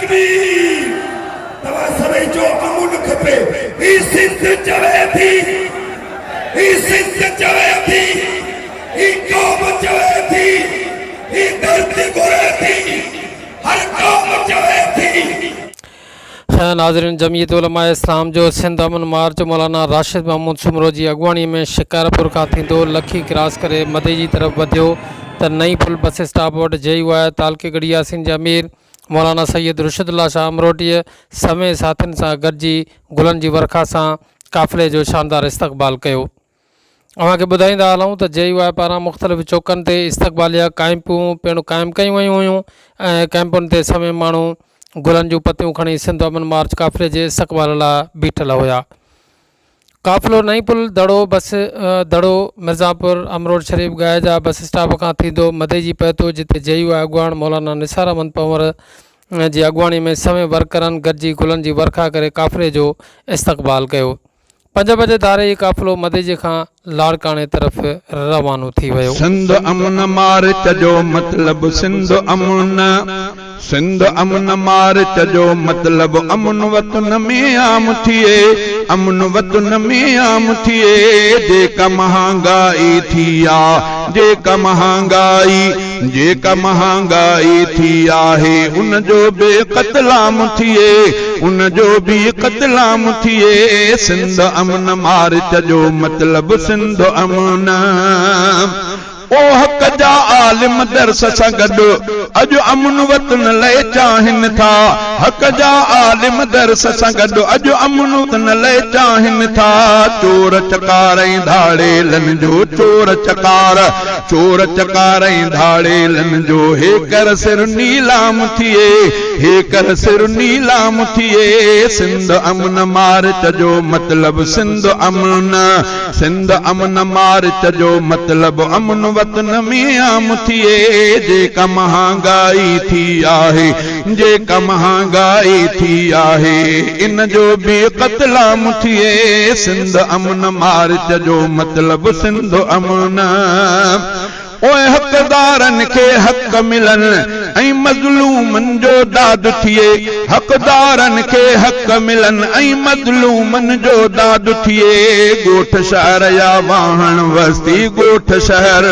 तकबीर तवा सभई जो अमुन खपे ही सिंध चवे थी ही सिंध चवे थी ही कौम चवे थी ही धरती घुरे थी हर कौम चवे थी। नाज़रीन, जमीयत उलमा इस्लाम जो सिंध अमन मार्च मौलाना राशिद महमूद सुमरो जी अगवाणी में शिकारपुर खां थींदो लखी क्रॉस करे मदे जी तरफ़ वधियो त नई पुल बस स्टॉप वटि जई विया तालके गढ़ी यासीन जा अमीर मौलाना सैयद रुशदुल्ला शाह अमरोटीअ समें साथियुनि सां गॾिजी गुलनि जी वर्खा सां काफ़िले जो शानदार इस्तक़बाल कयो। अव्हांखे ॿुधाईंदा हलूं त JUI पारां मुख़्तलिफ़ चौकनि ते इस्तक़बालिया कैंपूं पिणु क़ाइमु कयूं वयूं हुयूं ऐं कैंपुनि ते समें माण्हू गुलनि जूं पतियूं खणी सिंध अमन मार्च काफ़िले जे इस्तक़बाल लाइ बीठल हुया। काफ़िलो नई पुल दड़ो मिर्ज़ापुर अमरोड शरीफ़ गाए जा बस स्टॉप खां थींदो मदे जी पहुतो, जिते JUI अॻुवाण मौलाना निसार अहमद पंवर जी अॻुवाणी में समें वर्करनि गॾिजी गुलनि जी वर्खा करे काफ़िले जो इस्तक़बाल कयो। 5 बजे धारे ही काफ़िलो मदे जे खां लाड़काने तरफ़ रवानो थी वियो। सिंध अमन मार्च जो मतलब सिंध अमन मार्च जो मतलब अमन वतन में आम थिए, अमन वतन में आम थिए। जेका महांगाई थी आ, जेका महांगाई थी आहे उन जो बे क़तलाम थिए, उन जो भी क़तलाम थिए। सिंध अमन मार्च जो मतलब सिंध अमन ओ हक जा आलिम दरस सां गॾु अॼु अमन वतन लाइ चाहिनि था, हक जा आलिम दरस सां गॾु अॼु अमन वतन लाइ चाहिनि था। चोर चकार ऐं धाड़ेलनि जो चोर चकार ऐं धाड़ेलनि जो हे कर सिर नीलाम थिए, हे कर सिर नीलाम थिए। सिंध अमन मार्च जो मतलब सिंध अमन मार्च जो मतलब अमन वतन में आम थिए। जेका महांगाई थी आहे, जेका महांगाई थी आहे इन जो भी क़तलाम थिए। सिंध अमन मार्च जो मतलब सिंध अमन ओए हक़दारनि खे हक़ मिलनि ऐं मज़लूमनि जो दाद थिए, हक़दारनि खे हक़ मिलनि ऐं मज़लूमनि जो दाद थिए। ॻोठ शहर या वाहण वस्ती ॻोठ शहर